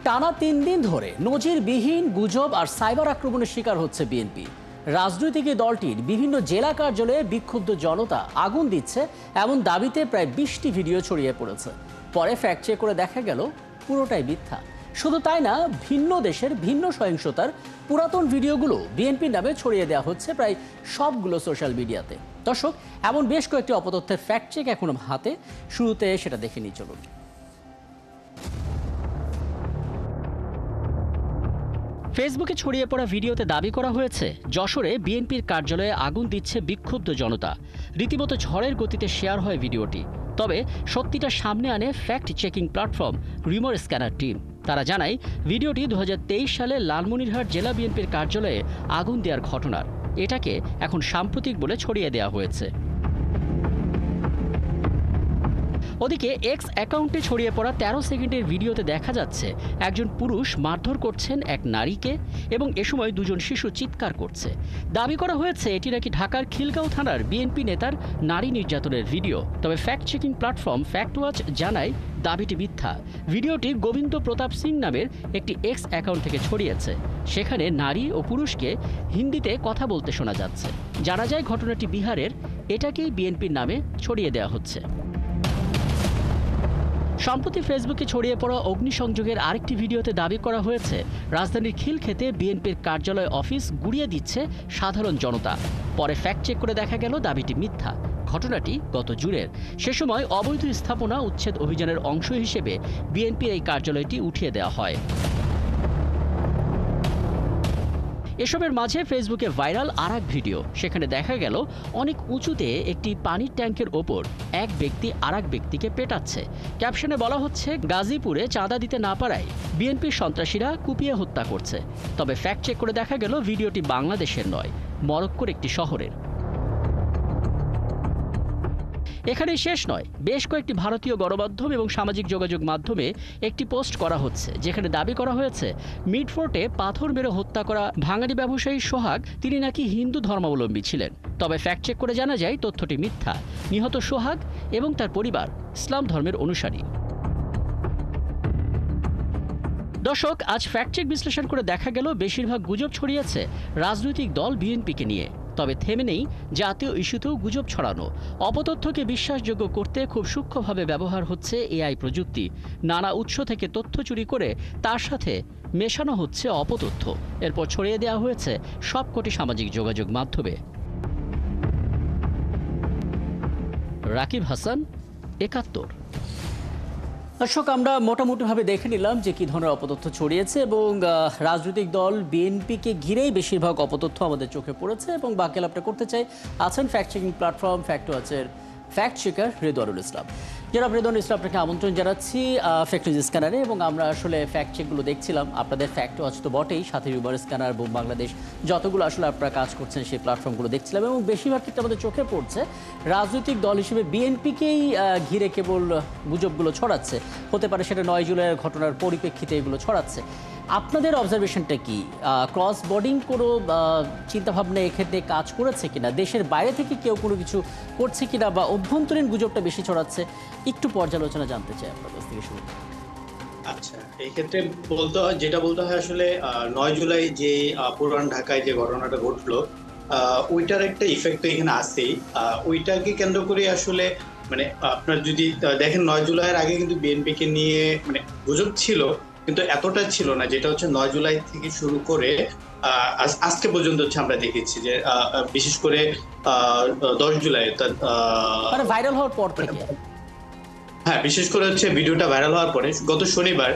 টানা ৩ দিন ধরে নজিরবিহীন গুজব আর সাইবার আক্রমণের শিকার হচ্ছে বিএনপি। রাজনৈতিক এই দলটির বিভিন্ন জেলা কার্যালয়ে বিক্ষুব্ধ জনতা আগুন দিচ্ছে এমন দাবিতে প্রায় ২০টি ভিডিও ছড়িয়ে পড়েছে। পরে ফ্যাক্ট চেক করে দেখা গেল পুরোটাই মিথ্যা। শুধু তাই না, ভিন্ন দেশের ভিন্ন সহিংসতার পুরাতন ভিডিওগুলো বিএনপির নামে ছড়িয়ে দেওয়া হচ্ছে প্রায় সবগুলো সোশ্যাল মিডিয়াতে। দর্শক, এমন বেশ কয়েকটি অপতথ্যের ফ্যাক্ট চেক এখন হাতে, শুরুতে সেটা দেখে নিই চলুন। ফেসবুকে ছড়িয়ে পড়া ভিডিওতে দাবি করা হয়েছে যশোরে বিএনপির কার্যালয়ে আগুন দিচ্ছে বিক্ষুব্ধ জনতা। রীতিমতো ঝড়ের গতিতে শেয়ার হয় ভিডিওটি। তবে সত্যিটা সামনে আনে fact checking platform rumour scanner team. তারা জানায় ভিডিওটি ২০২৩ সালে লালমনিরহাট জেলা বিএনপির কার্যালয়ে আগুন দেওয়ার ঘটনার। এটাকে এখন সাম্প্রতিক বলে ছড়িয়ে দেওয়া হয়েছে। ওদিকে এক্স অ্যাকাউন্টে ছড়িয়ে পড়া ১৩ সেকেন্ডের ভিডিওতে দেখা যাচ্ছে একজন পুরুষ মারধর করছেন এক নারীকে এবং এ সময় দুজন শিশু চিৎকার করছে। দাবি করা হয়েছে এটি নাকি ঢাকার খিলগাঁও থানার বিএনপি নেতার নারী নির্যাতনের ভিডিও। তবে fact checking platform fact watch জানায় দাবিটি মিথ্যা। ভিডিওটি গোবিন্দ প্রতাপ সিং নামের একটি এক্স অ্যাকাউন্ট থেকে ছড়িয়েছে। সেখানে নারী ও পুরুষকে হিন্দিতে কথা বলতে শোনা যাচ্ছে। জানা যায় ঘটনাটি বিহারের। এটাকেই বিএনপির নামে ছড়িয়ে দেওয়া হচ্ছে। সম্প্রতি ফেসবুকে ছড়িয়ে পড়া অগ্নিসংযোগের আরেকটি ভিডিওতে দাবি করা হয়েছে রাজধানীর খিলক্ষেতে বিএনপির কার্যালয় অফিস গুড়িয়ে দিচ্ছে সাধারণ জনতা। পরে ফ্যাক্ট চেক করে দেখা গেল দাবিটি মিথ্যা। ঘটনাটি গত জুনের। সে সময় অবৈধ স্থাপনা উচ্ছেদ অভিযানের অংশ হিসেবে বিএনপির এই কার্যালয়টি উঠিয়ে দেওয়া হয়। এসবের মাঝে ফেসবুকে ভাইরাল আরেক ভিডিও। সেখানে দেখা গেল অনেক উঁচুতে একটি পানির ট্যাঙ্কের ওপর এক ব্যক্তি আরেক ব্যক্তিকে পেটাচ্ছে। ক্যাপশনে বলা হচ্ছে গাজীপুরে চাঁদা দিতে না পারায় বিএনপির সন্ত্রাসীরা কুপিয়ে হত্যা করছে। তবে ফ্যাক্ট চেক করে দেখা গেল ভিডিওটি বাংলাদেশের নয়, মরক্কোর একটি শহরের। এখানেই শেষ নয়, বেশ কয়েকটি ভারতীয় গণমাধ্যম এবং সামাজিক যোগাযোগ মাধ্যমে একটি পোস্ট করা হচ্ছে যেখানে দাবি করা হয়েছে মিডফোর্টে পাথর মেরে হত্যা করা ভাঙাড়ি ব্যবসায়ী সোহাগ তিনি নাকি হিন্দু ধর্মাবলম্বী ছিলেন। তবে ফ্যাক্ট চেক করে জানা যায় তথ্যটি মিথ্যা। নিহত সোহাগ এবং তার পরিবার ইসলাম ধর্মের অনুসারী। দর্শক, আজ ফ্যাক্ট চেক বিশ্লেষণ করে দেখা গেল বেশিরভাগ গুজব ছড়িয়েছে রাজনৈতিক দল বিএনপিকে নিয়ে। তবে থেমে নেই জাতীয় ইস্যুতেও গুজব ছড়ানো। অপতথ্যকে বিশ্বাসযোগ্য করতে খুব সূক্ষ্মভাবে ব্যবহার হচ্ছে এআই প্রযুক্তি। নানা উৎস থেকে তথ্য চুরি করে তার সাথে মেশানো হচ্ছে অপতথ্য। এরপর ছড়িয়ে দেওয়া হয়েছে সবকটি সামাজিক যোগাযোগ মাধ্যমে। রাকিব হাসান, ৭১। দর্শক, আমরা মোটামুটিভাবে দেখে নিলাম যে কী ধরনের অপতথ্য ছড়িয়েছে এবং রাজনৈতিক দল বিএনপিকে ঘিরেই বেশিরভাগ অপতথ্য আমাদের চোখে পড়েছে। এবং বাকি আলাপটা করতে চাই আছেন ফ্যাক্ট চেকিং প্ল্যাটফর্ম ফ্যাক্ট ওয়াচের ফ্যাক্ট চেকার রেদওয়ানুল ইসলাম। জনাব রেদওয়ানুল ইসলাম, আপনাকে আমন্ত্রণ জানাচ্ছি ফ্যাক্ট নিউজ স্ক্যানারে। এবং আমরা আসলে ফ্যাক্ট চেকগুলো দেখছিলাম, আপনাদের ফ্যাক্ট ওয়াচ তো বটেই, সাথে রিউমার স্ক্যানার এবং বাংলাদেশ যতগুলো আসলে আপনারা কাজ করছেন সেই প্ল্যাটফর্মগুলো দেখছিলাম। এবং বেশিরভাগ ক্ষেত্রে আমাদের চোখে পড়ছে রাজনৈতিক দল হিসেবে বিএনপিকেই ঘিরে কেবল গুজবগুলো ছড়াচ্ছে। হতে পারে সেটা ৯ জুলাইয়ের ঘটনার পরিপ্রেক্ষিতে এগুলো ছড়াচ্ছে। আপনাদের অবজারভেশনটা কি? ক্রস বোর্ডিং কোনো চিন্তাভাবনা এক্ষেত্রে কাজ করেছে কিনা? দেশের বাইরে থেকে কেউ কোনো কিছু করছে কিনা, বা অভ্যন্তরীণ গুজবটা বেশি ছড়াচ্ছে? একটু পর্যালোচনা জানতে চাই আপনার কাছ থেকে শুরু। আচ্ছা, এই ক্ষেত্রে যেটা বলতে হয় আসলে ৯ জুলাই যে পুরান ঢাকায় যে ঘটনাটা ঘটলো ওইটার একটা ইফেক্ট এখানে আসেই। ওইটাকে কেন্দ্র করে আসলে মানে আপনার যদি দেখেন ৯ জুলাইয়ের আগে কিন্তু বিএনপিকে নিয়ে মানে গুজব ছিল, কিন্তু এতটা ছিল না যেটা হচ্ছে ৯ জুলাই থেকে শুরু করে আজকে পর্যন্ত হচ্ছে আমরা দেখেছি যে বিশেষ করে ১০ জুলাই মানে ভাইরাল হওয়ার পর থেকে। হ্যাঁ, বিশেষ করে হচ্ছে ভিডিওটা ভাইরাল হওয়ার পরে গত শনিবার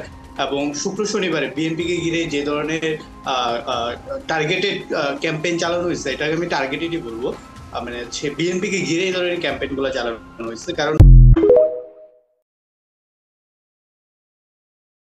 এবং শুক্র শনিবারে বিএনপিকে ঘিরে যে ধরনের টার্গেটেড ক্যাম্পেইন চালানো হয়েছে, এটাকে আমি টার্গেটেডই বলবো। মানে হচ্ছে বিএনপিকে ঘিরে এই ধরনের ক্যাম্পেইনগুলো চালানো হয়েছে। কারণ